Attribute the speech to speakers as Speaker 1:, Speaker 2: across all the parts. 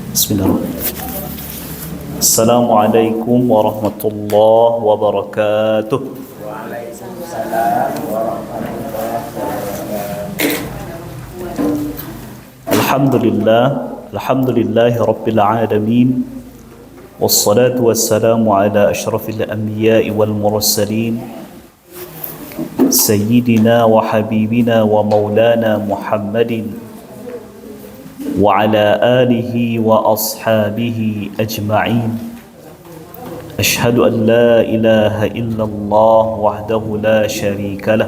Speaker 1: Bismillahirrahmanirrahim. Assalamualaikum warahmatullahi wabarakatuh.
Speaker 2: Waalaikumsalam warahmatullahi wabarakatuh.
Speaker 1: Alhamdulillahi rabbil alamin. Wassalatu wassalamu ala ashrafil anbiya'i wal mursalin Sayyidina wa habibina wa maulana Muhammadin wa ala alihi wa ashabihi ajma'in. Ashhadu an la ilaha illallah wahdahu la sharika lah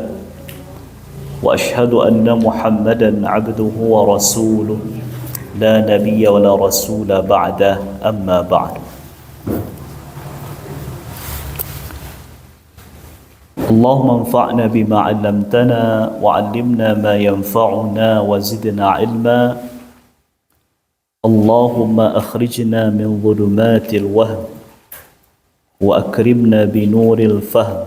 Speaker 1: wa ashhadu anna Muhammadan abduhu wa rasuluh la nabiyya wa la rasula ba'dah, amma ba'du. Allahumma anfa'na bima 'allamtana wa 'allimna ma yanfa'una wa zidna 'ilma. Allahumma akhrijna min dhulumatil wahm wa akrimna bi nuril fahm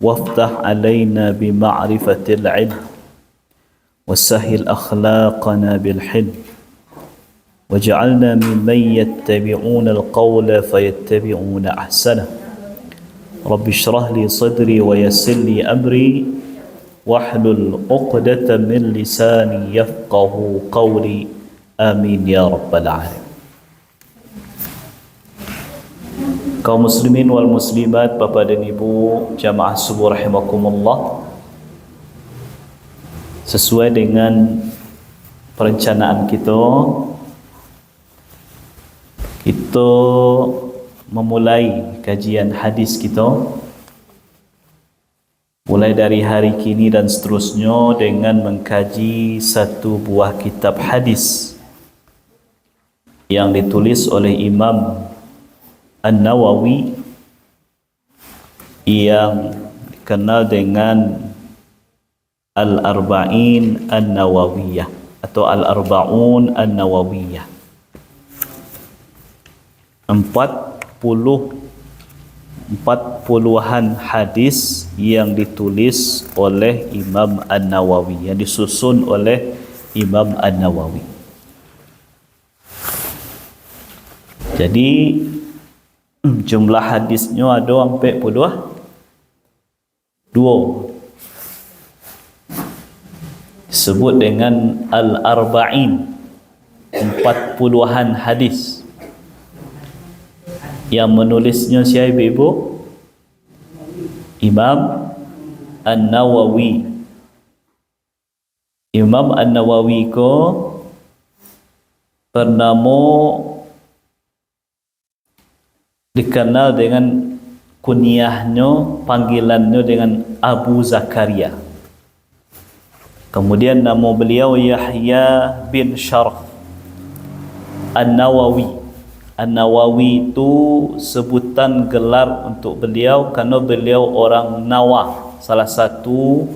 Speaker 1: waftah 'alaina bi ma'rifatil 'ilm wasahhil akhlaqana bil hilm waj'alna mimman yattabi'una al-qawla fayattabi'una ahsanah. Rabbi shrah li sadri wa yassir li amri wahlul 'uqdatam min lisani yafqahu qawli. Amin ya rabbal alamin. Kaum muslimin wal muslimat, Bapak dan Ibu jamaah subuh rahimakumullah, sesuai dengan perencanaan kita memulai kajian hadis kita mulai dari hari kini dan seterusnya dengan mengkaji satu buah kitab hadis yang ditulis oleh Imam An-Nawawi yang dikenal dengan Al-Arba'in An-Nawawiyah atau Al-Arba'un An-Nawawiyah. 40-an hadis yang ditulis oleh Imam An-Nawawi, yang disusun oleh Imam An-Nawawi. Jadi jumlah hadisnya ada sampai 2 disebut dengan Al-Arba'in, 40-an hadis. Yang menulisnya siapa ibu? Imam An-Nawawi. Imam An-Nawawi ko bernama, dikenal dengan kunyahnya, panggilannya dengan Abu Zakaria. Kemudian nama beliau Yahya bin Sharaf An-Nawawi. An-Nawawi itu sebutan gelar untuk beliau karena beliau orang Nawah, salah satu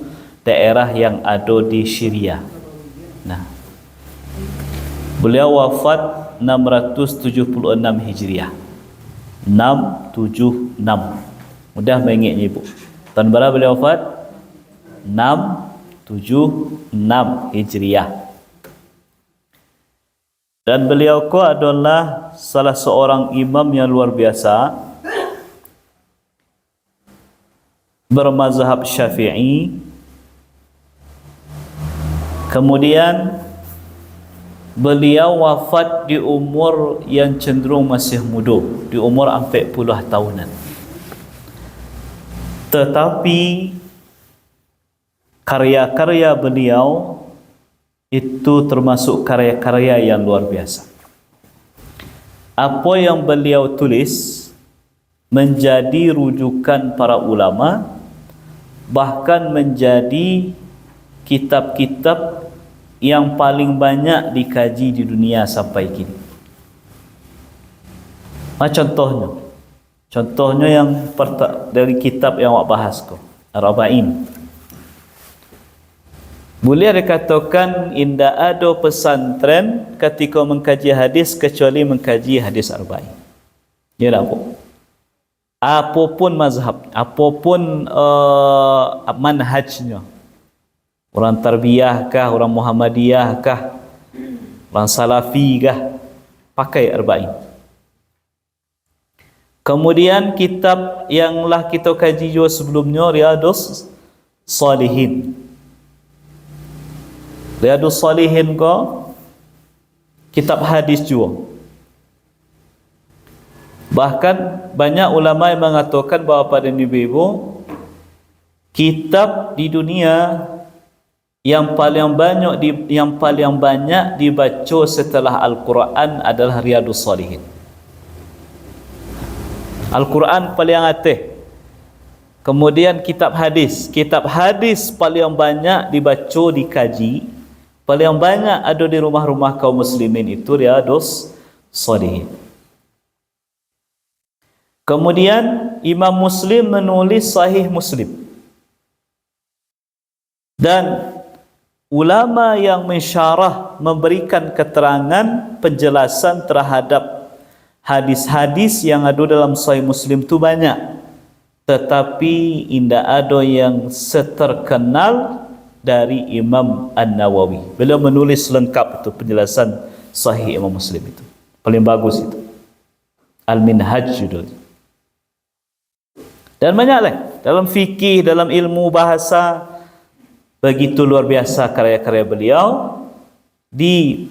Speaker 1: daerah yang ada di Syria. Nah, beliau wafat 676 Hijriah. 676. Mudah mengingatnya ibu. Tahun berapa beliau wafat? 676 Hijriah. Dan beliau ko adalah salah seorang imam yang luar biasa, bermazhab Syafi'i. Kemudian beliau wafat di umur yang cenderung masih muda, di umur 40 tahunan. Tetapi karya-karya beliau itu termasuk karya-karya yang luar biasa. Apa yang beliau tulis menjadi rujukan para ulama, bahkan menjadi kitab-kitab yang paling banyak dikaji di dunia sampai kini. Contohnya yang dari kitab yang awak bahas ko, Arba'in. Boleh dikatakan indah ada pesantren ketika mengkaji hadis kecuali mengkaji hadis Arba'in. Ya tak apa? Apapun mazhab, apapun manhajnya, orang tarbiyah kah, orang Muhammadiyah kah, orang Salafi kah, pakai arba'in. Kemudian kitab yanglah kita kaji juga sebelumnya, Riyadus Salihin. Riyadus Salihin ko kitab hadis juga. Bahkan banyak ulama yang mengatakan bahawa pada ibu-ibu, kitab di dunia yang paling banyak dibaca setelah Al-Quran adalah Riyadus Salihin. Al-Quran paling atas. Kemudian kitab hadis paling banyak dibaca, dikaji, paling banyak ada di rumah-rumah kaum muslimin itu Riyadus Salihin. Kemudian Imam Muslim menulis Sahih Muslim. Dan ulama yang mensyarah, memberikan keterangan, penjelasan terhadap hadis-hadis yang ada dalam Sahih Muslim itu banyak. Tetapi tidak ada yang seterkenal dari Imam An-Nawawi. Beliau menulis lengkap itu penjelasan Sahih Imam Muslim itu. Paling bagus itu. Al-Minhaj judulnya. Dan banyak lagi dalam fikih, dalam ilmu bahasa, begitu luar biasa karya-karya beliau. Di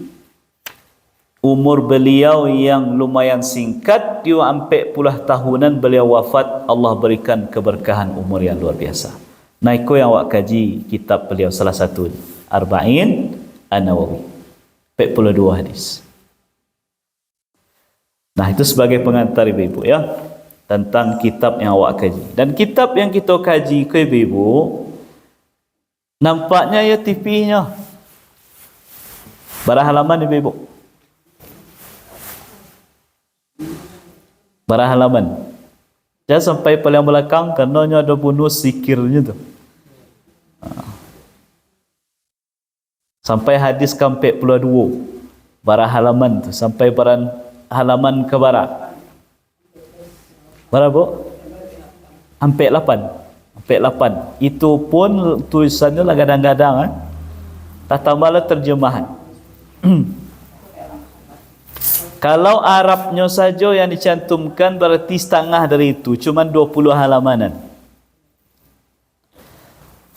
Speaker 1: umur beliau yang lumayan singkat, dia 40 tahunan beliau wafat. Allah berikan keberkahan umur yang luar biasa. Nah, itu yang awak kaji kitab beliau, salah satu Arba'in An-Nawawi, 42 hadis. Nah, itu sebagai pengantar ibu-ibu ya, tentang kitab yang awak kaji. Dan kitab yang kita kaji ke ibu-ibu, nampaknya ya tipihnya. Berapa halaman ibu-ibu? Berapa halaman? Jangan sampai paling belakang, kerana ada bonus zikirnya tu. Sampai hadis ke 42. Berapa halaman tu? Sampai halaman ke barat. Berapa? Hampir 8. Itu pun tulisannya lah kadang-kadang tak tambahlah terjemahan. Kalau Arabnya saja yang dicantumkan berarti setengah dari itu, cuma 20 halamanan.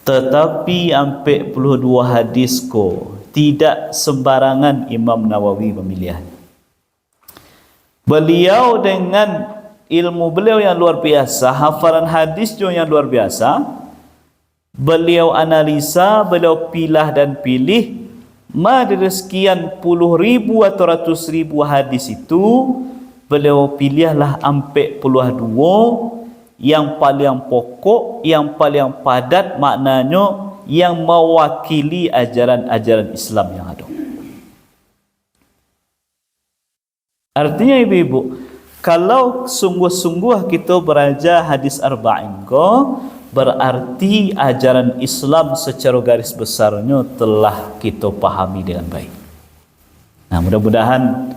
Speaker 1: Tetapi 42 hadis ko tidak sembarangan Imam Nawawi memilih. Beliau dengan ilmu beliau yang luar biasa, hafalan hadis juga yang luar biasa, beliau analisa, beliau pilah dan pilih, dari sekian puluh ribu atau ratus ribu hadis itu, beliau pilihlah 42 yang paling pokok, yang paling padat, maknanya yang mewakili ajaran-ajaran Islam yang ada. Artinya ibu-ibu, kalau sungguh-sungguh kita belajar hadis arba'in ko, berarti ajaran Islam secara garis besarnya telah kita pahami dengan baik. Nah, mudah-mudahan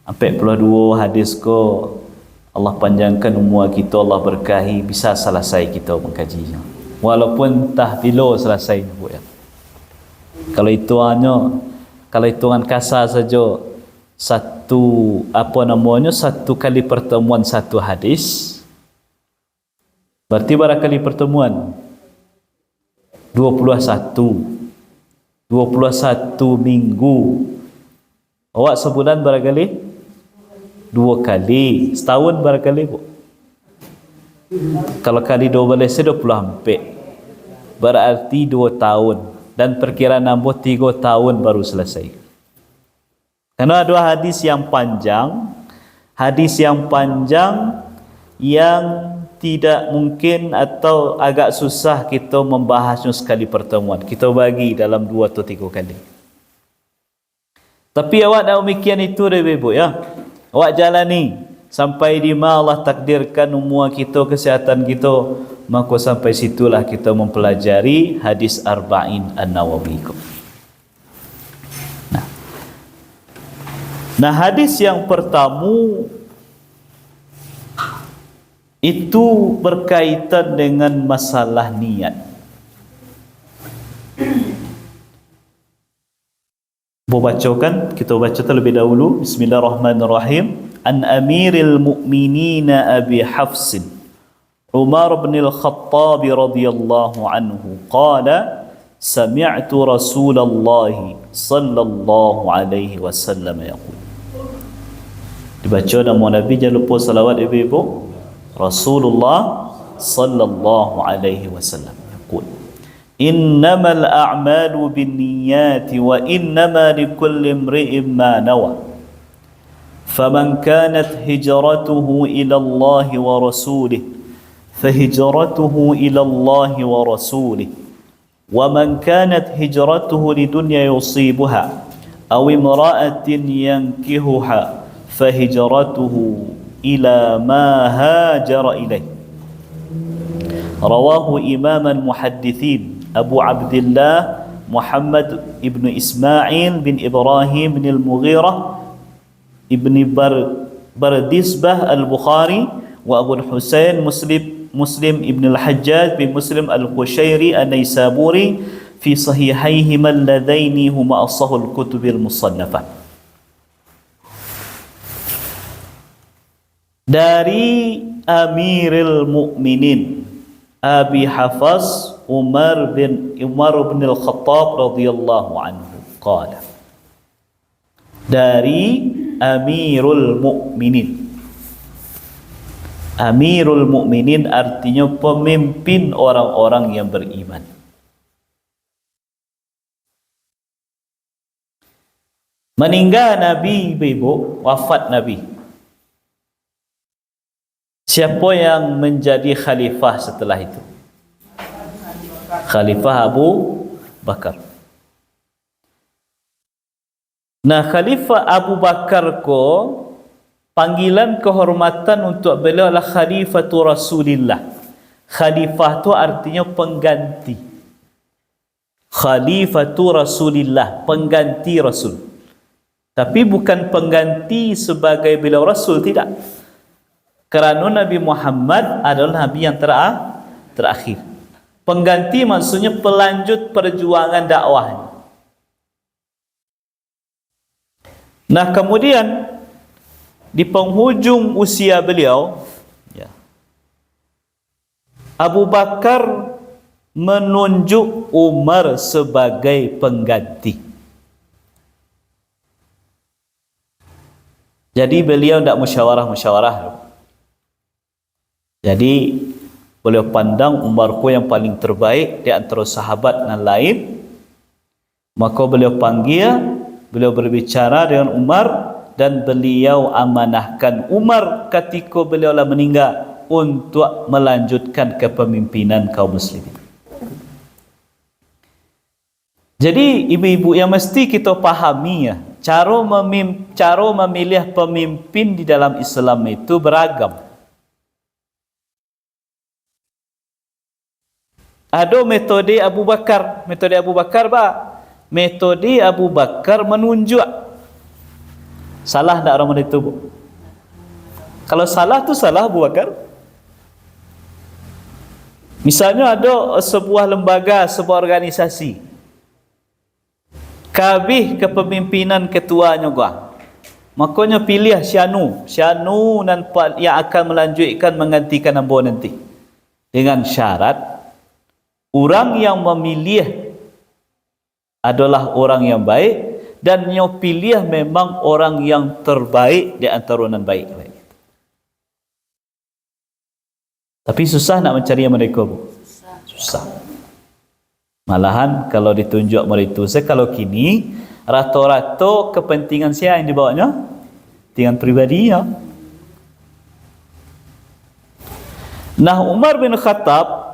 Speaker 1: 42 hadis ko Allah panjangkan umur kita, Allah berkahi, bisa selesai kita mengkajinya. Walaupun tahbilo selesai bu ya. Kalau hitungan kasar saja, satu kali pertemuan satu hadis, berarti berapa kali pertemuan? 21 minggu. Awak sebulan berapa kali? 2 kali. Setahun berapa kali bu? Kalau kali 12 24, berarti 2 tahun. Dan perkiraan nambah 3 tahun baru selesai. Karena ada hadis yang panjang yang tidak mungkin atau agak susah kita membahasnya sekali pertemuan. Kita bagi dalam 2 atau 3 kali. Tapi awak dah demikian itu dah ibu ya. Awak jalani sampai di mana Allah takdirkan umur kita, kesihatan kita, maka sampai situlah kita mempelajari hadis arba'in An-Nawawi. Nah, hadis yang pertama itu berkaitan dengan masalah niat. Bacakan, kita baca terlebih dahulu. Bismillahirrahmanirrahim. An Amiril Mu'minin Abi Hafsin Umar bin Al-Khattab radhiyallahu anhu qala sami'tu Rasulullah sallallahu alaihi wasallam yaqul. Dibaca nama Nabi, jangan lupa salawat ibu-ibu. Rasulullah sallallahu alaihi wasallam yaqul innamal a'malu binniyati wa innama likulli imri'in ma nawa faman kanat hijratuhu ila Allah wa rasulih fahijratuhu ila Allah wa rasulih wa man kanat hijratuhu lidunya yusibuha aw imra'atin yankihuha fahijratuhu ila ma hajara ilaih. Rawahu Imam al-Muhaddithin Abu Abdullah Muhammad ibn Ismail bin Ibrahim bin al-Mughirah ibn Bardisbah al-Bukhari wa Abu Husain Muslim ibn al-Hajjaj bin Muslim al-Qushairi an-Naisaburi fi sahihaihima alladaini huma asahul kutubil musannafah. Dari Amirul Mukminin Abi Hafs Umar bin Al-Khattab radhiyallahu anhu qala. Dari Amirul Mukminin. Amirul Mukminin artinya pemimpin orang-orang yang beriman. Meninggal Nabi, ibu, wafat Nabi. Siapa yang menjadi khalifah setelah itu? Khalifah Abu Bakar. Nah, Khalifah Abu Bakar ko panggilan kehormatan untuk beliau adalah Khalifatu Rasulillah. Khalifah tu artinya pengganti. Khalifatu Rasulillah, pengganti Rasul. Tapi bukan pengganti sebagai beliau Rasul, tidak. Kerana Nabi Muhammad adalah Nabi yang terakhir. Pengganti maksudnya pelanjut perjuangan dakwah. Nah, kemudian di penghujung usia beliau, ya, Abu Bakar menunjuk Umar sebagai pengganti. Jadi beliau tidak musyawarah. Jadi beliau pandang Umar ko yang paling terbaik di antara sahabat yang lain. Maka beliau panggil, beliau berbicara dengan Umar dan beliau amanahkan Umar ketika beliau lah meninggal untuk melanjutkan kepemimpinan kaum muslimin. Jadi ibu-ibu yang mesti kita pahami, ya, cara memilih pemimpin di dalam Islam itu beragam. Ada metode Abu Bakar. Metode Abu Bakar, Pak. Metode Abu Bakar menunjuk. Salah tak orang itu, Bu? Kalau salah tu salah Abu Bakar. Misalnya ada sebuah lembaga, sebuah organisasi. Kabih kepemimpinan ketuanya gua. Makanya pilih Syanu yang akan melanjutkan menggantikan ambo nanti. Dengan syarat orang yang memilih adalah orang yang baik dan yang pilih memang orang yang terbaik di antara orang baik. Tapi susah nak mencari mereka, Bu. Susah. Malahan kalau ditunjuk mereka, kalau kini rata-rata kepentingan siapa yang dibawanya? Kepentingan pribadinya. Nah, Umar bin Khattab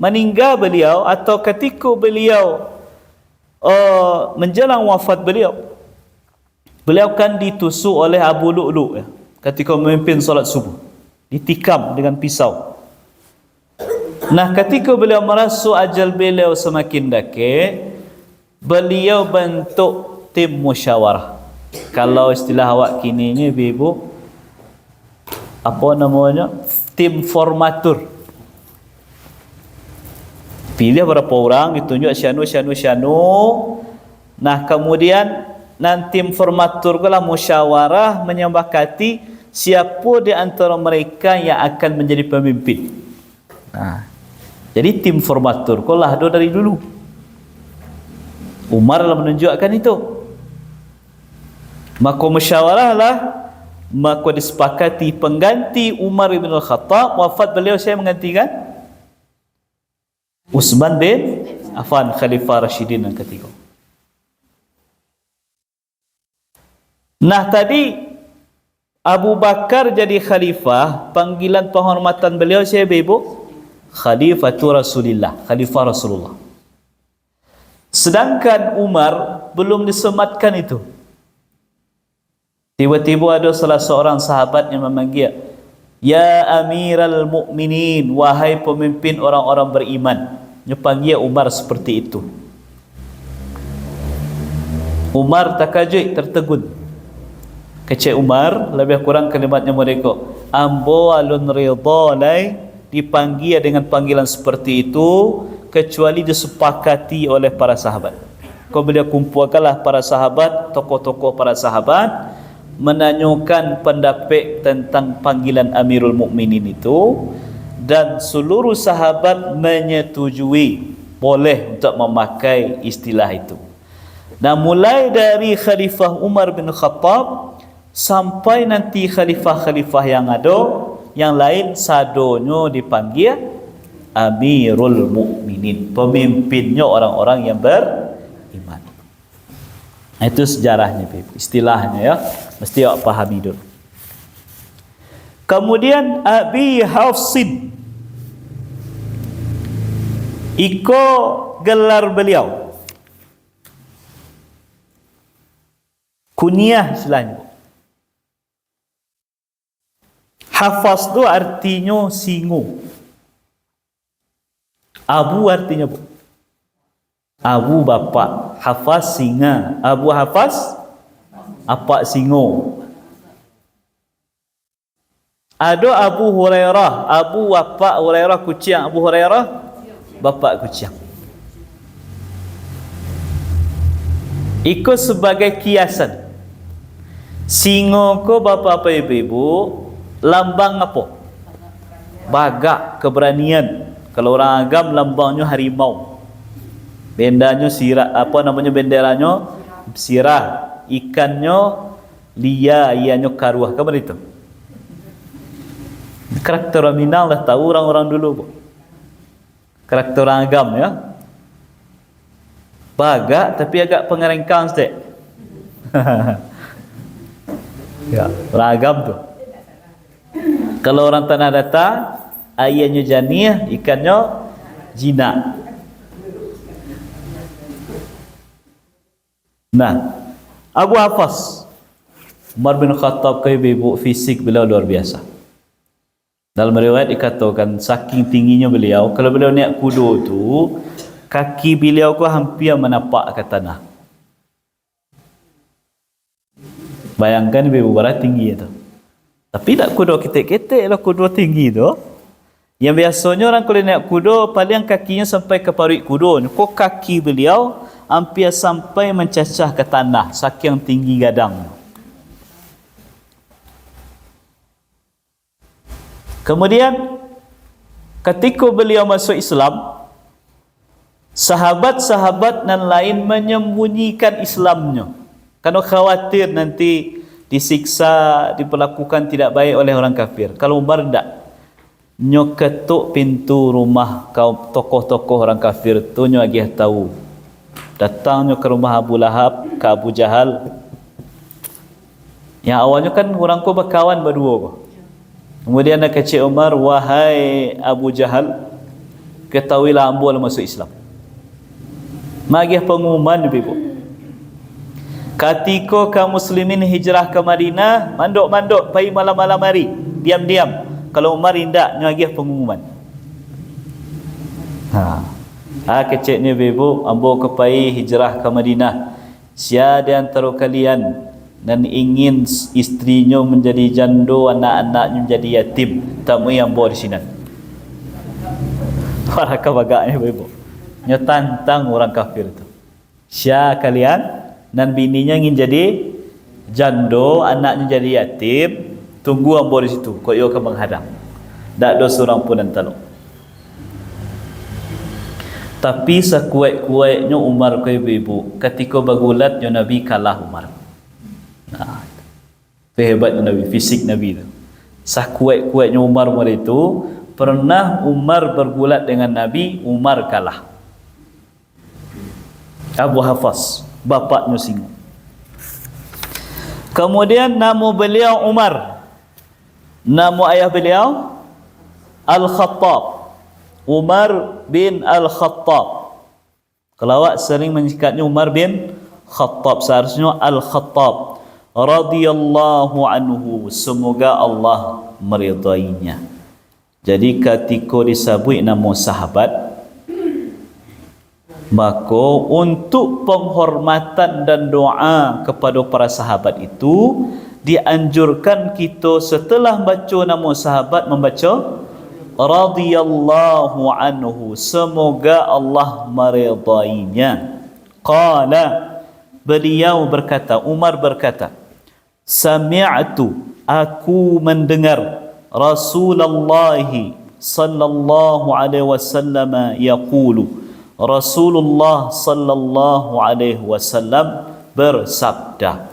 Speaker 1: meninggal beliau atau ketika beliau menjelang wafat beliau kan ditusuk oleh Abu Lu'lu', ya, ketika memimpin solat subuh, ditikam dengan pisau. Nah, ketika beliau merasa ajal beliau semakin dekat, beliau bentuk tim musyawarah. Kalau istilah awak kini ni, ibu, apa namanya? Tim formatur. Pilih berapa orang, ditunjuk syanu. Nah, kemudian nanti formatur lah musyawarah menyepakati siapa di antara mereka yang akan menjadi pemimpin. Jadi tim formatur lah ada dari dulu. Umar lah menunjukkan itu. Maka musyawarah lah, maka disepakati pengganti Umar bin Al-Khattab. Wafat beliau, saya menggantikan Utsman bin Affan, Khalifah Rashidin yang ketiga. Nah, tadi Abu Bakar jadi khalifah, panggilan penghormatan beliau siapa ibu? Khalifatul Rasulillah, Khalifah Rasulullah. Sedangkan Umar belum disematkan itu. Tiba-tiba ada salah seorang sahabat yang memanggil, "Ya Amiral Mukminin, wahai pemimpin orang-orang beriman." Dia panggil Umar seperti itu. Umar terkejut, tertegun. Kecik Umar, lebih kurang kalimatnya mereka, "Ambo alun ridha lai," dipanggil dengan panggilan seperti itu, kecuali disepakati oleh para sahabat. Kau beliau kumpulkanlah para sahabat, tokoh-tokoh para sahabat, menanyakan pendapat tentang panggilan Amirul Mukminin itu, dan seluruh sahabat menyetujui boleh untuk memakai istilah itu. Dan mulai dari Khalifah Umar bin Khattab sampai nanti khalifah-khalifah yang ada, yang lain sadonyo dipanggil Amirul Mukminin, pemimpinnya orang-orang yang beriman. Itu sejarahnya, istilahnya ya, mesti awak pahami dulu. Kemudian Abi Hafsin, iko gelar beliau, kunyah istilahnya. Hafaz tu artinya singo. Abu artinya bu, Abu bapa, Hafaz singa. Abu Hafaz apa singo. Ada Abu Hurairah, Abu bapa Hurairah kucing, Abu Hurairah bapa kucing. Ikut sebagai kiasan. Singo ko bapa apa ibu? Lambang apa? Bagak, keberanian. Kalau orang agam lambangnya harimau. Bendanya sirah, apa namanya benderanya? Sirah. Ikannya lia, ianya karuah. Kabar itu? Karakter Minang lah tahu orang-orang dulu. Karakter orang agam ya. Bagak tapi agak pengerengkang sedek. Ya, orang agam tu. Kalau orang tanah datar, ayahnya janiah, ikannya jinak. Nah, Abu Hafaz Umar bin Khattab ke ibu fisik beliau luar biasa. Dalam riwayat dikatakan saking tingginya beliau, kalau beliau naik kuda tu, kaki beliau ku hampir menapak ke tanah. Bayangkan ibu berapa tinggi itu. Tapi tak kuda ketek-ketek lah, kuda tinggi tu. Yang biasanya orang kalau naik kuda, paling kakinya sampai ke parit kuda. Kok kaki beliau hampir sampai mencacah ke tanah, saking tinggi gadang. Kemudian ketika beliau masuk Islam, sahabat-sahabat dan lain menyembunyikan Islamnya, kerana khawatir nanti disiksa, diperlakukan tidak baik oleh orang kafir. Kalau Umar tidak, nyo ketuk pintu rumah kaum tokoh-tokoh orang kafir tu, nyo agih tahu. Datangnya ke rumah Abu Lahab, ke Abu Jahal. Yang awalnya kan orang ku berkawan berdua. Kemudian nak kecik Umar, wahai Abu Jahal, ketahuilah ambo masuk Islam. Magih pengumuman ibu. Ketika kaum muslimin hijrah ke Madinah, manduk-manduk pergi malam-malam hari, diam-diam. Kalau Umar indak, nyagih pengumuman. Keciknya ibu, ambo kepai hijrah ke Madinah. Siapa di antara kalian dan ingin istrinya menjadi jando, anak-anaknya menjadi yatim, temui ambo di sini. Para kabagaknya ibu. Nya tantang orang kafir itu. Siapa kalian dan bininya ingin jadi jando, anaknya jadi yatim, tunggu ambo di situ, kok yo ke menghadang. Tak ada seorang pun yang tolong. Tapi sekuat-kuatnya Umar ke ibu-ibu, ketika bagulat yo Nabi kalah Umar. Nah, itu hebatnya Nabi, fisik Nabi itu. Sekuat-kuatnya Umar itu, pernah Umar bergulat dengan Nabi, Umar kalah. Abu Hafaz, bapaknya singa. Kemudian nama beliau Umar, nama ayah beliau Al-Khattab, Umar bin Al-Khattab. Kalau awak sering menyingkatnya Umar bin Khattab, seharusnya Al-Khattab radhiyallahu anhu, semoga Allah meridainya. Jadi ketika disebut nama sahabat, maka untuk penghormatan dan doa kepada para sahabat itu dianjurkan kita setelah baca nama sahabat membaca radhiyallahu anhu, semoga Allah meridainya. Qala, beliau berkata, Umar berkata, sami'tu, aku mendengar Rasulullah sallallahu alaihi wasallam yaqulu, Rasulullah sallallahu alaihi wasallam bersabda.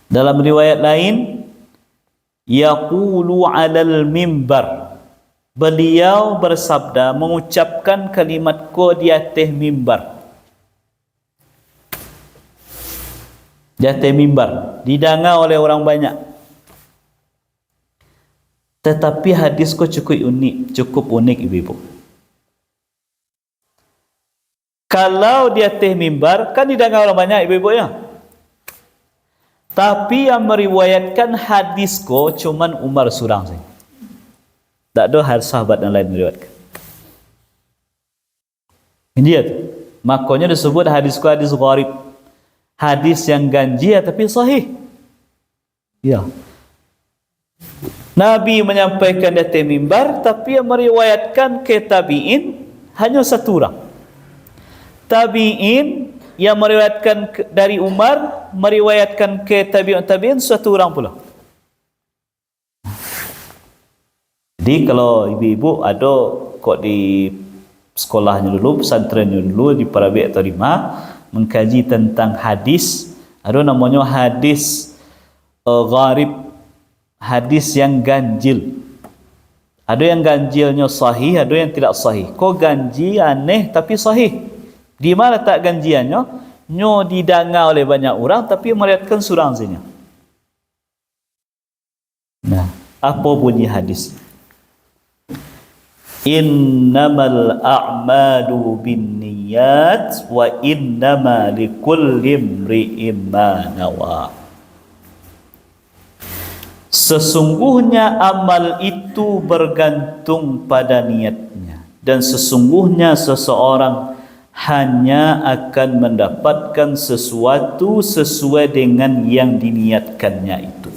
Speaker 1: Dalam riwayat lain, yaqulu 'alal mimbar, beliau bersabda, mengucapkan kalimat ko di atas mimbar. Di atas mimbar, didengar oleh orang banyak. Tetapi hadis ko cukup unik ibu-ibu. Kalau di atas mimbar kan didengar orang banyak ibu-ibu ya. Tapi yang meriwayatkan hadis ko cuman Umar seorang saja. Tak ada sahabat yang lain meriwayatkan. Ini dia tu. Makanya disebut hadis ko hadis gharib. Hadis yang ganjil tapi sahih. Ya. Nabi menyampaikan di atas mimbar, tapi yang meriwayatkan ke tabi'in hanya satu orang. Tabi'in yang meriwayatkan dari Umar, meriwayatkan ke tabi'in satu orang pula. Jadi kalau ibu-ibu ada kok di sekolahnya dulu, pesantrennya dulu, di Parabik atau Rima, mengkaji tentang hadis, ada namanya hadis gharib, hadis yang ganjil. Ada yang ganjilnya sahih, ada yang tidak sahih. Kok ganjil aneh tapi sahih? Di mana tak ganjiannya? Nyo didengar oleh banyak orang tapi meriwayatkan seorang saja. Nah, apa bunyi hadis? Innamal a'malu binniyat wa innama likulli imri'in ma nawa. Sesungguhnya amal itu bergantung pada niatnya, dan sesungguhnya seseorang hanya akan mendapatkan sesuatu sesuai dengan yang diniatkannya itu.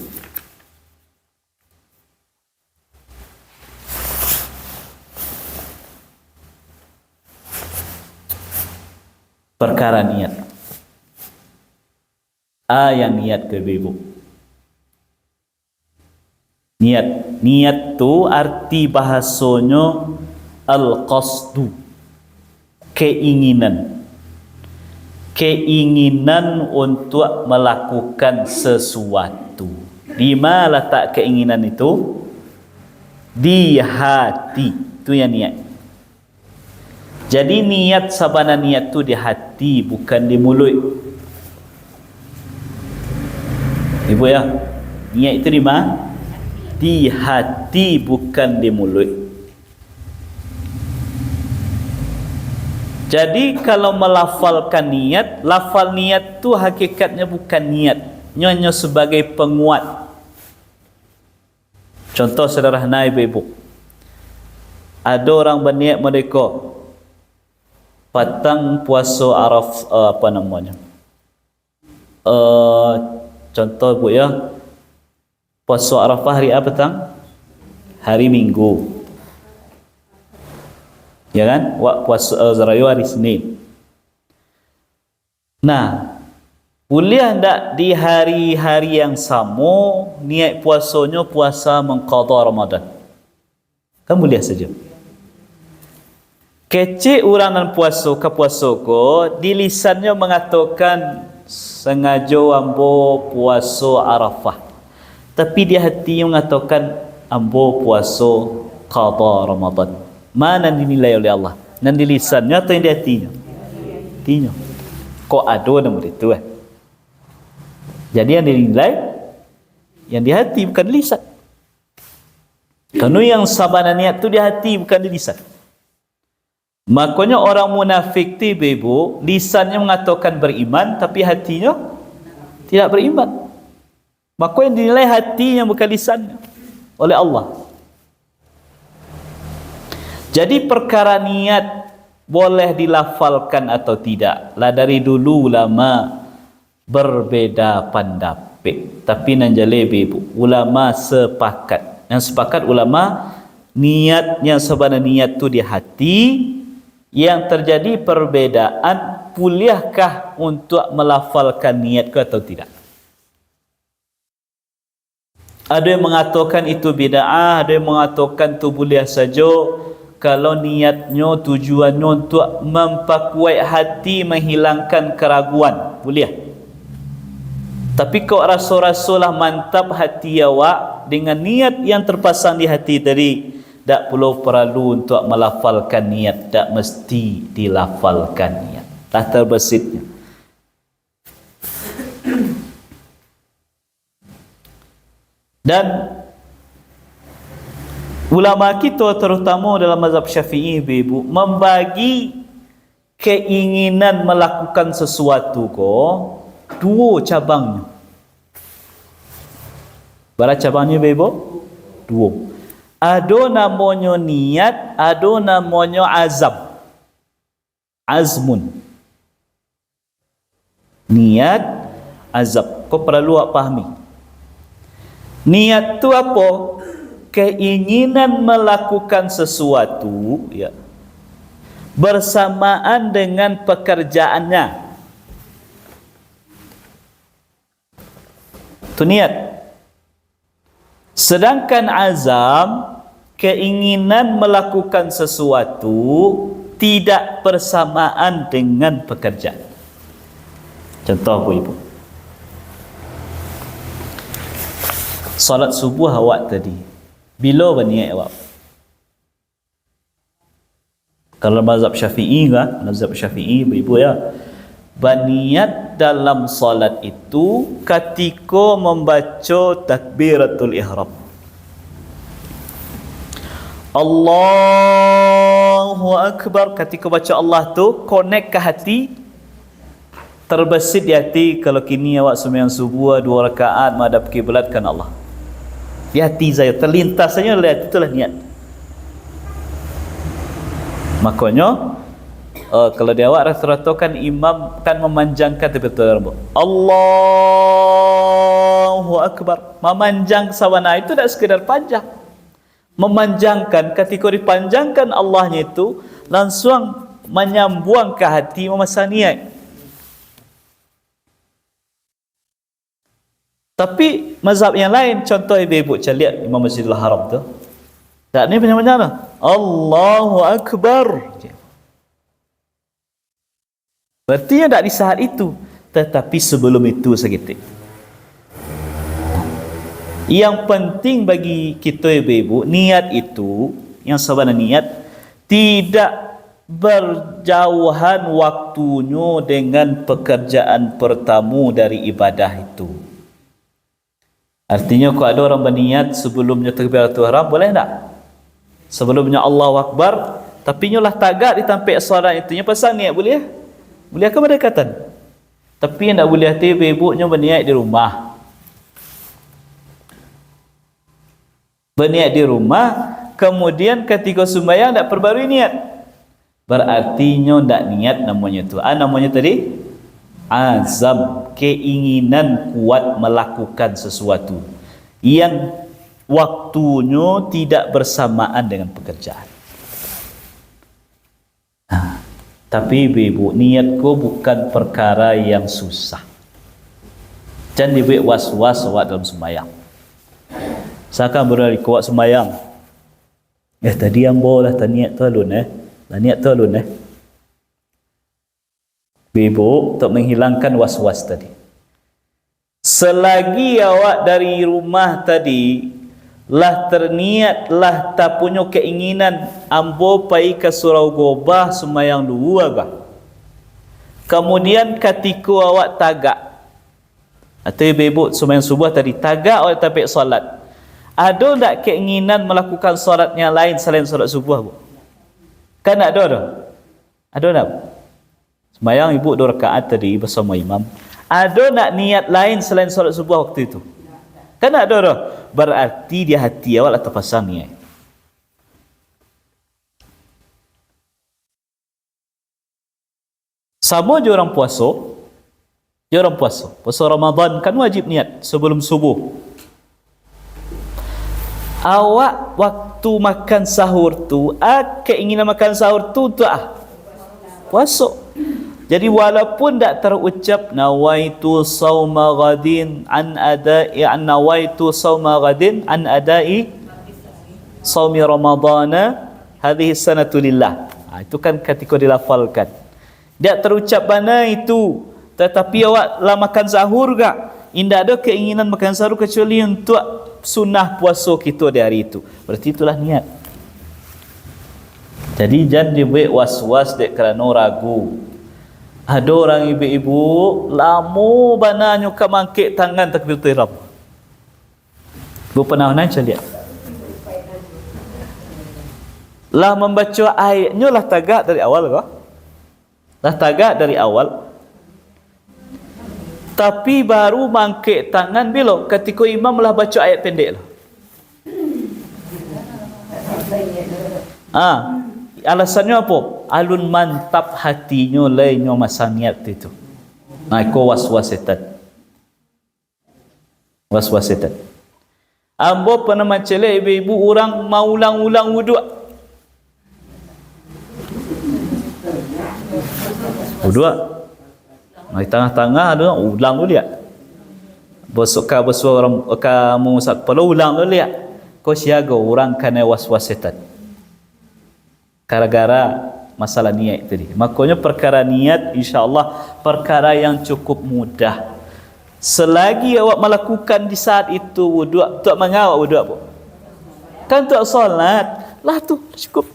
Speaker 1: Perkara niat. Yang niat ke ibu. Niat tu arti bahasanya al-qasdu, keinginan untuk melakukan sesuatu. Di mana letak keinginan itu? Di hati. Itu yang niat. Jadi niat sabana niat tu di hati, bukan di mulut. Ibu ya, niat itu di mana? Di hati, bukan di mulut. Jadi kalau melafalkan niat, lafal niat tu hakikatnya bukan niat, hanya sebagai penguat. Contoh sederhana ibu-ibu, ada orang berniat mereka patang puasa Araf, apa namanya? Contoh ibu ya, puasa Arafah hari apa tang? Hari Minggu. Ya kan? Puasa Zarayu hari Senin. Nah, boleh tak di hari-hari yang sama niat puasanya puasa mengqadha Ramadan? Kan boleh saja. Kecik orang dan puasa ke puasa ko, di lisannya mengatakan sengaja ambo puasa Arafah. Tapi di hatinya mengatakan ambo puasa qadha Ramadan. Mana dinilai oleh Allah? Dan di lisannya atau di hatinya? Hatinya. Kok ada nama itu kan? Jadi yang dinilai yang di hati bukan di lisan. Kerana yang sabana niat tu di hati bukan di lisan. Makanya orang munafik tu ibu, lisannya mengatakan beriman tapi hatinya tidak beriman. Maka yang dinilai hatinya bukan lisannya oleh Allah. Jadi perkara niat boleh dilafalkan atau tidak. Lah dari dulu ulama berbeda pendapat. Tapi nan jale ibu, ulama sepakat. Yang sepakat ulama niat yang sebenarnya niat tu di hati. Yang terjadi perbedaan, bolehkah untuk melafalkan niat ke atau tidak? Ada yang mengatakan itu bid'ah, ada yang mengatakan tu boleh saja kalau niatnya tujuannya untuk memperkuat hati, menghilangkan keraguan, boleh. Tapi kau rasa-rasalah mantap hati awak dengan niat yang terpasang di hati tadi, tak perlu untuk melafalkan niat, tak mesti dilafalkan niat. Tak terbesitnya. Dan ulama kita terutama dalam mazhab Syafi'i ibu membagi keinginan melakukan sesuatu ko dua cabangnya. Berapa cabangnya ibu? Dua. Ada namanya niat, ada namanya azam. Azmun. Niat, azam. Kau perlu awak pahami. Niat tu apa? Keinginan melakukan sesuatu ya, bersamaan dengan pekerjaannya. Itu niat. Sedangkan azam, keinginan melakukan sesuatu tidak bersamaan dengan pekerjaan. Contoh apa ibu? Salat subuh awak tadi, bila berniat awak? Kalau mazhab Syafi'i kan, mazhab Syafi'i ibu ya, berniat dalam salat itu ketika membaca takbiratul ihram. Allahu Akbar, ketika baca Allah tu connect ke hati, terbesit di hati. Kalau kini awak sembahyang subuh 2 rakaat menghadap kiblat kan Allah, di hati saya terlintas saja, itulah niat. Makanya kalau dia awak rata-rata kan imam kan memanjangkan betul-betul Allahu Akbar, memanjang sawana itu tak sekedar panjang, memanjangkan. Ketika dipanjangkan Allahnya itu langsung menyambung ke hati, memasang niat. Tapi mazhab yang lain, contoh ibu-ibu lihat Imam Masjidil Haram tu, tak ni macam-macam Allahu Akbar. Berarti tak di saat itu, tetapi sebelum itu seketik. Yang penting bagi kita ibu-ibu, niat itu, yang sebenarnya niat, tidak berjauhan waktunya dengan pekerjaan pertama dari ibadah itu. Artinya kalau ada orang berniat sebelumnya takbiratul ihram, boleh tak? Sebelumnya Allahu Akbar, tapi nyolah tagat di tampik solat itu, nya pasang niat boleh? Boleh ke berdekatan? Tapi yang tak boleh hati ibu-ibunya berniat di rumah. Berniat di rumah, kemudian ketika sembahyang tak perbarui niat. Berarti nyo tak niat namanya tu. Namanya tadi azam, keinginan kuat melakukan sesuatu yang waktunya tidak bersamaan dengan pekerjaan. Tapi ibu, niatku bukan perkara yang susah. Jangan dibuat was-was awak dalam sembahyang. Seakan berlari kuat sembahyang. Tadi yang boleh tak niat tu alun Lah niat tu alun Ibu, untuk menghilangkan was-was tadi. Selagi awak dari rumah tadi lah terniat, lah tak punya keinginan ambo pai ke surau gobah sembahyang dulu agak. Kemudian ketika awak tagak atau ibu sembahyang subuh tadi tagak awak tapi solat, ada tak keinginan melakukan solat yang lain selain solat subuh, Bu? Kan ada. Ada tak? Sembahyang ibu 2 rakaat tadi bersama imam. Ada nak niat lain selain solat subuh waktu itu? Kan ada dah. Berarti di hati awak lah terpasang niat. Sama je orang puasa. Puasa Ramadan kan wajib niat sebelum subuh. Awak waktu makan sahur tu, keinginan makan sahur tu untuk puasa. Jadi walaupun tak terucap nawaitu sauma ghadin an adai nawaitu sauma ghadin an adai saumi ramadana hadhihi sanatu lillah. Itu kan ketika dilafalkan. Tak terucap mana itu, tetapi awak lah makan sahur gak? Indah ada keinginan makan sahur kecuali untuk sunnah puasa kita di hari itu. Berarti itulah niat. Jadi jangan dibuat was-was dek kerana ragu. Ada orang ibu-ibu lama bananya ka mangkit tangan takbiratul ihram. Bu pernah nanti lihat. Lah membaca ayatnya lah tagak dari awal ke? Lah tagak dari awal. Tapi baru mangkit tangan bila ketika imam lah baca ayat pendek lah. Alasannya apa? Alun mantap hatinya lainnya masa niat itu. Kau was-was setan. Was-was setan. Ambo pernah macam ibu-ibu orang mau ulang-ulang wuduk. Wuduk. Di tengah-tengah ada ulang dulu lihat. Bersuara kamu sak perlu ulang dulu lihat. Kau siaga orang kena was-was setan. Gara-gara masalah niat tadi. Makanya perkara niat insya-Allah perkara yang cukup mudah. Selagi awak melakukan di saat itu wuduk, tak mengawak wuduk apa? Kan tak solat, lah tu cukup.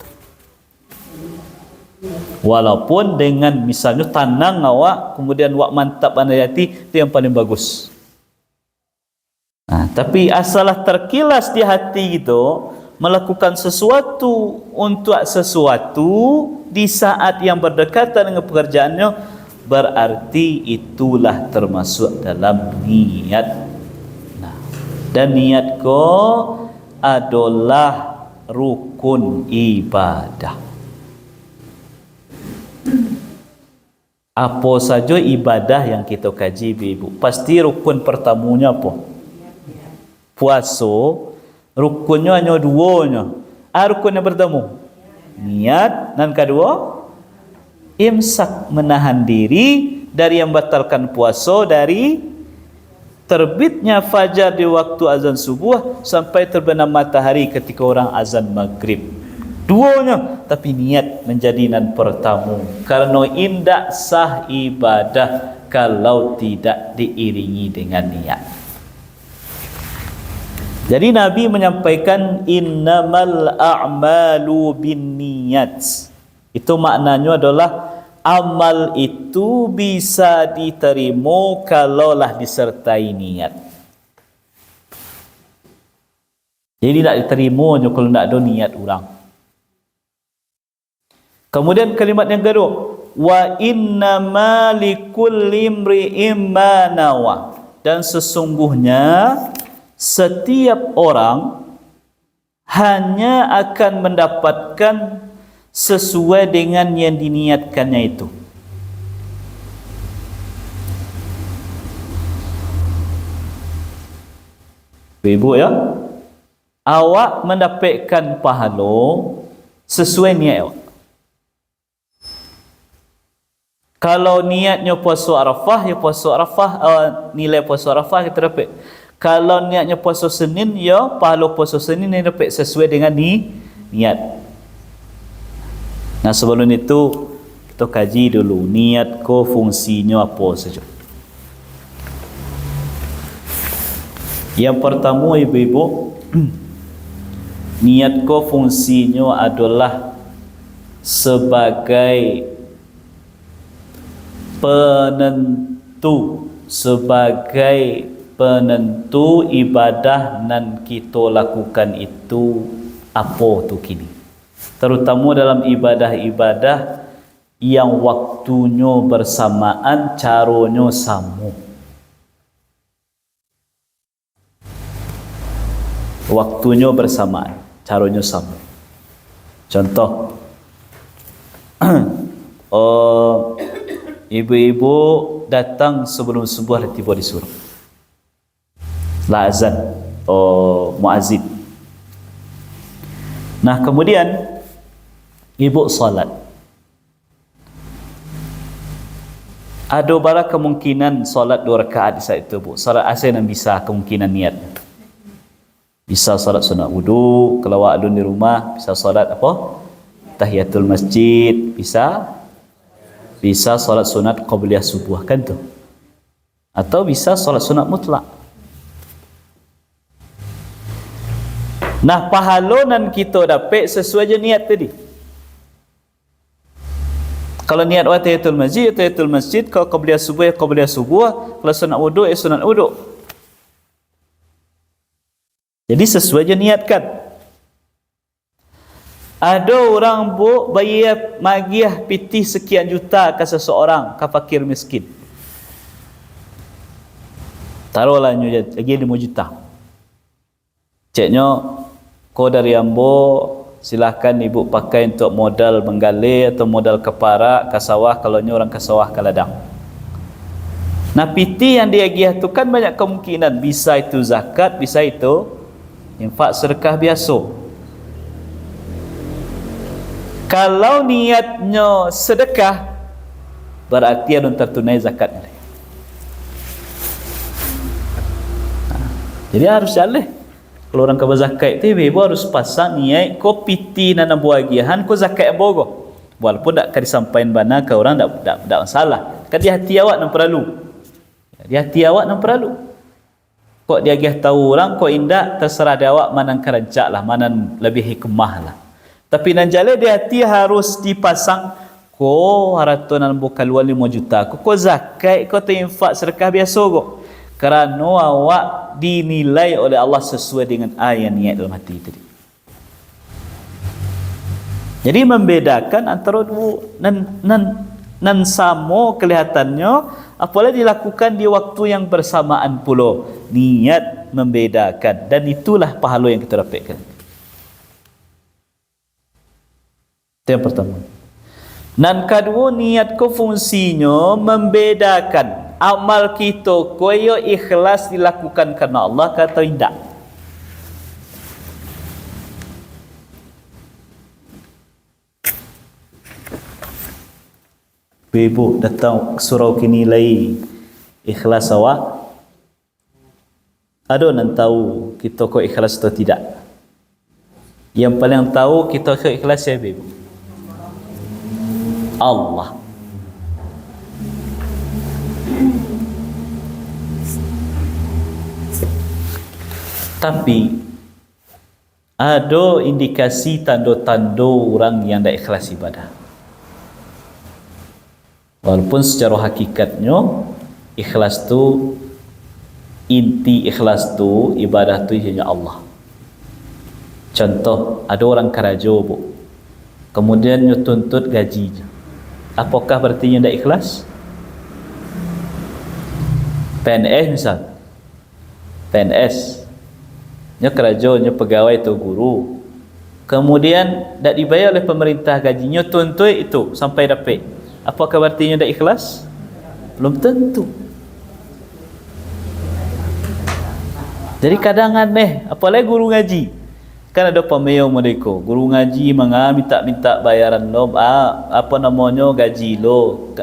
Speaker 1: Walaupun dengan misalnya tanang awak, kemudian awak mantap pandai hati, itu yang paling bagus. Tapi asalah terkilas di hati itu, melakukan sesuatu untuk sesuatu di saat yang berdekatan dengan pekerjaannya, berarti itulah termasuk dalam niat. Dan niat kau adalah rukun ibadah. Apa saja ibadah yang kita kaji, ibu, pasti rukun pertamanya apa? Puasa. Rukunnya hanya 2. Rukun yang pertama niat, dan kedua imsak, menahan diri dari yang batalkan puasa dari terbitnya fajar di waktu azan subuh sampai terbenam matahari ketika orang azan maghrib. 2, tapi niat menjadi nan pertama, karena indak sah ibadah kalau tidak diiringi dengan niat. Jadi Nabi menyampaikan innamal a'malu binniyat. Itu maknanya adalah amal itu bisa diterima kalaulah disertai niat. Jadi tak diterima kalau tak ada niat orang. Kemudian kalimat yang kedua, wa innama likulli imri'in ma nawa. Dan sesungguhnya setiap orang hanya akan mendapatkan sesuai dengan yang diniatkannya itu. Ibu ya, awak mendapatkan pahala sesuai niat awak. Kalau niatnya puasa Arafah, ya puasa Arafah, nilai puasa Arafah kita dapat. Kalau niatnya puasa Senin, ya pahala puasa Senin yang dapat sesuai dengan niat. Nah, sebelum itu kita kaji dulu niat ko fungsinya apa saja. Yang pertama, ibu-ibu, niat ko fungsinya adalah sebagai penentu ibadah nan kita lakukan itu apa tu kini, terutama dalam ibadah-ibadah yang waktunya bersamaan, caranya sama. Waktunya bersamaan, caranya sama. Contoh, ibu-ibu datang sebelum subuh tiba disuruh la azan muazzin. Nah, kemudian ibu salat. Ada bara kemungkinan salat 2 rakaat di saat itu, Bu. Salat asar yang bisa kemungkinan niat. Bisa salat sunat wudu kalau alun di rumah, bisa salat apa? Tahiyatul masjid, bisa salat sunat qabliyah subuh kan tu. Atau bisa salat sunat mutlak. Nah, pahala nan kita dapat sesuai je niat tadi. Kalau niat tahiyatul masjid, kalau qabliyah subuh, kalau sunat wudu, sunat wudu. Jadi sesuai je niat kan. Ada orang bu bayar magiah pitih sekian juta ke seseorang, ke fakir miskin. Taruhlah lagi 5 juta. Ceknya, kau dari Ambo, silahkan ibu pakai untuk modal menggali atau modal keparak, ke sawah, kalau ni orang ke sawah, ke ladang. Nah, pitih yang dia giah tu kan banyak kemungkinan. Bisa itu zakat, bisa itu infak sedekah biasa. Kalau niatnya sedekah, berarti ada tertunai zakat. Jadi harus jalan. Kalau orang kau zakat tu, ibu harus pasang niat kau piti nana buagiahan kau zakat yang bogo. Walaupun tak kau disampaikan bana ke orang tak masalah. Kan di hati awak nan perlu. Di hati awak nan perlu. Kok dia gih tahu orang kau indak, terserah dia awak mana kerancak lah, mana lebih hikmah lah. Tapi nan jale di hati harus dipasang ko haratonan bukan luar 5 juta. Ko zakat, ko tu infak sedekah biasa ko. Kerana awak dinilai oleh Allah sesuai dengan ayat niat dalam hati tadi. Jadi membedakan antara dua nan sama kelihatannya, apabila dilakukan di waktu yang bersamaan pula. Niat membedakan, dan itulah pahala yang kita dapatkan. Itu yang pertama. Dan kedua, niat ko fungsinya membedakan amal kita koyo ikhlas dilakukan karena Allah atau tidak. Ibu datang surau kini lai ikhlas awak. Ada yang tahu kita ko ikhlas atau tidak? Yang paling tahu kita ko ikhlas siapa, ibu? Allah. Tapi ada indikasi tanda-tanda orang yang tak ikhlas ibadah. Walaupun secara hakikatnya ikhlas tu, inti ikhlas tu, ibadah tu hanya Allah. Contoh, ada orang keraja, bu, kemudian dia tuntut gajinya. Apakah berarti tak ikhlas? PNS misal, PNS nya kerja, nya pegawai atau guru, kemudian tak dibayar oleh pemerintah gajinya, tuntut itu sampai dapat. Apakah berarti tak ikhlas? Belum tentu. Jadi kadang aneh, apalagi guru ngaji, Kan ada pemeo mereka, guru ngaji minta bayaran lo, apa namanya gaji lo,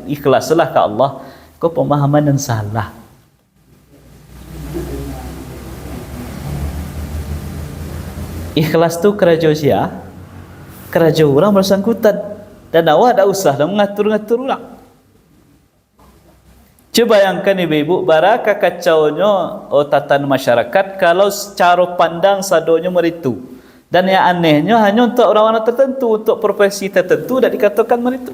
Speaker 1: ikhlaslah ke Allah. Kau pemahaman yang salah. Ikhlas tu kerja sia, kerja orang bersangkutan, dan awak tak usah dah mengatur-ngatur orang. Cuba bayangkan ibu-ibu, baraka kacaunya tatan masyarakat kalau secara pandang sadonya meritu. Dan yang anehnya hanya untuk orang-orang tertentu, untuk profesi tertentu dah dikatakan meritu.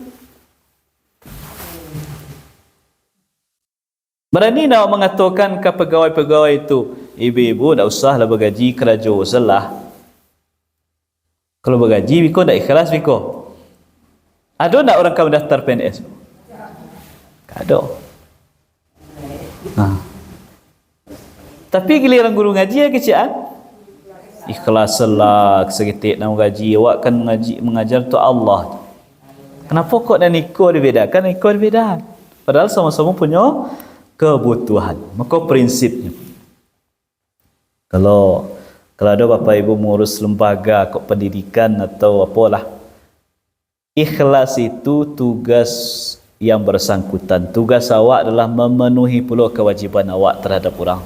Speaker 1: Berani nak mengatakan ke pegawai-pegawai itu, ibu-ibu tak usahlah bergaji kerja salah. Kalau bergaji, biko tak ikhlas biko. Ada tak orang kamu daftar PNS? Tak ada. Tapi giliran guru ngaji ya kecil, ikhlaslah seketik nak gaji, awak kan mengajar tu Allah. Kenapa kok dan ikut dibedakan? Ikut dibedakan. Padahal sama-sama punya kebutuhan. Maka prinsipnya, kalau ada bapa ibu mengurus lembaga kok pendidikan atau apalah, ikhlas itu tugas yang bersangkutan. Tugas awak adalah memenuhi pula kewajiban awak terhadap orang.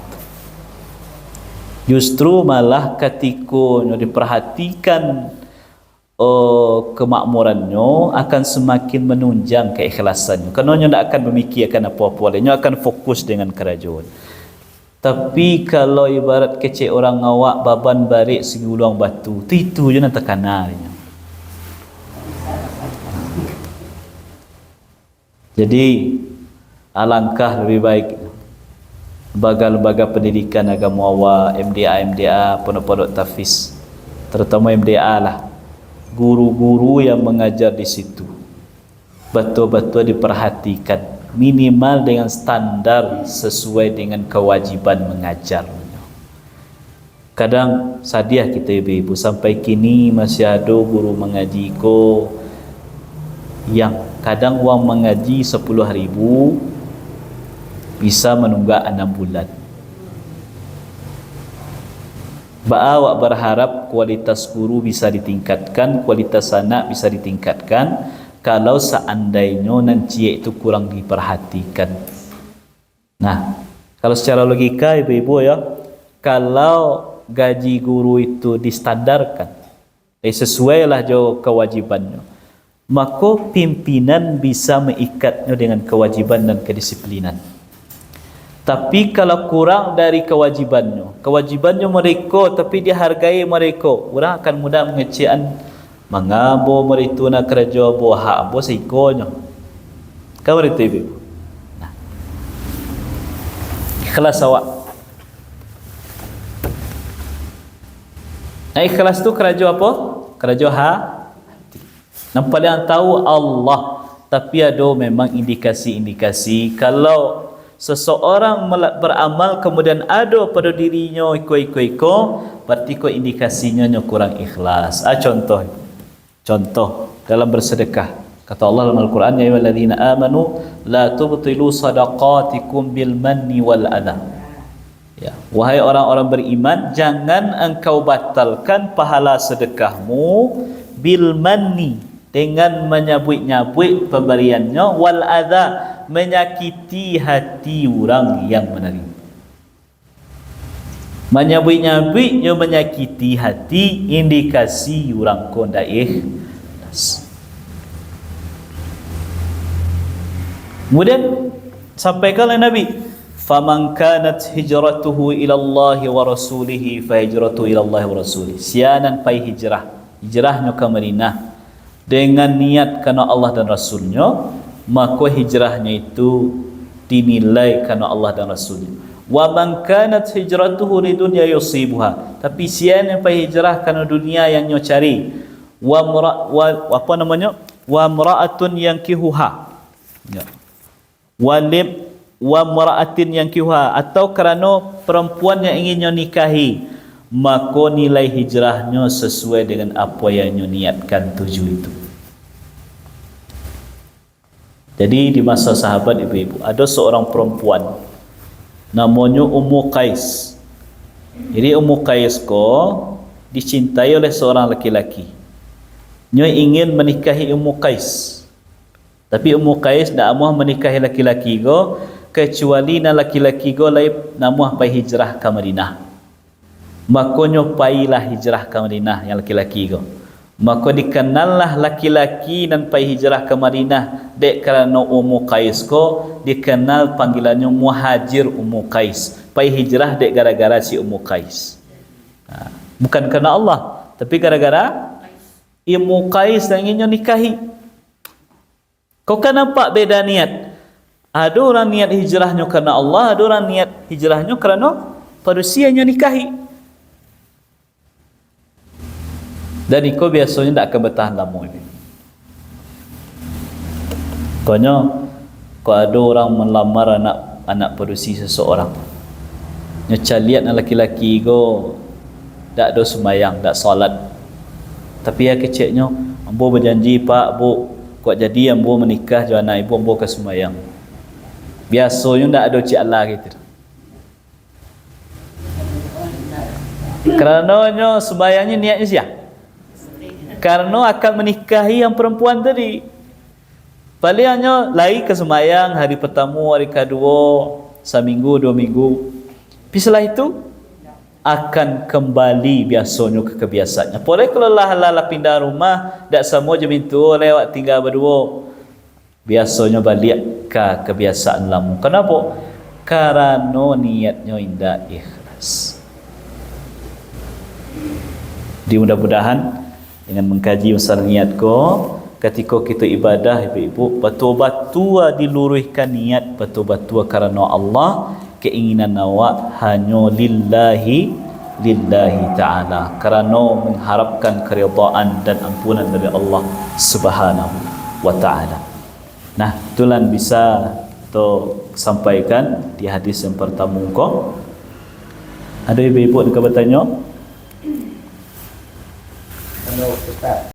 Speaker 1: Justru malah ketika diperhatikan kemakmurannya akan semakin menunjang keikhlasannya. Kerana dia tak akan memikirkan apa-apa lain, dia akan fokus dengan kerajaan. Tapi kalau ibarat kecil orang awak baban barik segi ulang batu, itu je nak tekanannya. Jadi alangkah lebih baik lembaga-lembaga pendidikan agama awak, MDA, pondok-pondok tahfiz, terutama MDA lah, guru-guru yang mengajar di situ betul-betul diperhatikan, minimal dengan standar sesuai dengan kewajiban mengajar. Kadang sadiah kita ibu-ibu, sampai kini masih ada guru mengaji yang kadang wang mengaji 10.000 bisa menunggak 6 bulan. Awak berharap kualitas guru bisa ditingkatkan, kualitas anak bisa ditingkatkan kalau seandainya nanti itu kurang diperhatikan. Nah, kalau secara logika ibu-ibu ya, kalau gaji guru itu distandarkan, sesuailah jo kewajibannya, maka pimpinan bisa mengikatnya dengan kewajiban dan kedisiplinan. Tapi kalau kurang dari kewajibannya mereka tapi dihargai mereka, orang akan mudah mengecewakan, mengabo mereka nak kerja bohak bo sikonya. Kau itu ibu. Nah, ikhlas awak. Nah, ikhlas tu kerja apa? Kerja hati. Nampak yang tahu Allah, tapi ada memang indikasi-indikasi kalau seseorang beramal kemudian ada pada dirinya iko, berarti ko indikasinya kurang ikhlas. Contoh dalam bersedekah, kata Allah dalam Al-Quran, ya ayyuhalladzina amanu la tubtilu sadaqatikum bil manni wal adha. Ya, wahai orang-orang beriman, jangan engkau batalkan pahala sedekahmu bil manni, dengan menyabut-nyabut pemberiannya, wal adha, menyakiti hati orang yang menerima. Menyabut-nyabutnya menyakiti hati, indikasi orang konda ikhlas. Kemudian sampaikan oleh Nabi, faman kanat hijratuhu ila Allah wa rasulihi fa hijratuhu ila Allah wa rasulihi. Sianan pai hijrahnya ke Madinah dengan niat karena Allah dan Rasulnya, maka hijrahnya itu dinilai karena Allah dan Rasulnya. Wa man kanat hijratuhu lidunya yusibuha, tapi siapa yang hijrah karena dunia yang nyo cari, wa mra'atun yankihuha, ya, wa mra'atin yankihuha, atau kerana perempuan yang ingin nyo nikahi, maka nilai hijrahnya sesuai dengan apa yang nyo niatkan tuju itu. Jadi di masa sahabat ibu-ibu, ada seorang perempuan namanya Ummu Qais. Jadi Ummu Qais ko dicintai oleh seorang laki-laki. Nyo ingin menikahi Ummu Qais. Tapi Ummu Qais dak mahu menikahi laki-laki go kecuali na laki-laki go lai namuah pai hijrah ke Madinah. Makonyo pailah hijrah ke Madinah yang laki-laki go. Maka dikenallah laki-laki dan pai hijrah ke Madinah dek kerana Ummu Qais ko dikenal panggilannya Muhajir Ummu Qais. Pai hijrah dek gara-gara si Ummu Qais. Bukan kerana Allah, tapi gara-gara Ummu Qais yang inginnya nikahi. Kau kan nampak beda niat. Ada orang niat hijrahnya kerana Allah, ada orang niat hijrahnya kerana manusianya nikahi. Dan itu biasanya tak akan bertahan lama ini. Kalau ada orang melamar anak perusi seseorang, nyoca lihat laki-laki go tak ada sembahyang, tak solat. Tapi ya kecilnya, ambo berjanji pak, bu kuat jadi ambo menikah dengan anak ibu, ambo ke sembahyang. Biasanya tak ada cik Allah gitu. Kerana sembahyangnya niatnya siapa? Karena akan menikahi yang perempuan tadi. Palingnya lari ke sembahyang hari pertama, hari kedua, seminggu, 2 minggu. Tapi setelah itu akan kembali biasanya ke kebiasaannya. Boleh kalau lah pindah rumah, tak semua je minta lewat tinggal berdua. Biasanya balik ke kebiasaan lama. Kenapa? Karena niatnya indah ikhlas. Di mudah-mudahan dengan mengkaji usaha niat ko, ketika kita ibadah ibu-ibu, betul-betul diluruhkan niat, betul-betul karena Allah, keinginan awak hanya lillahi ta'ala, kerana mengharapkan keridaan dan ampunan dari Allah Subhanahu wa ta'ala. Nah, itulah bisa kita sampaikan di hadis yang pertama ko. Ada ibu-ibu yang bertanya?
Speaker 2: Ano, Ustaz?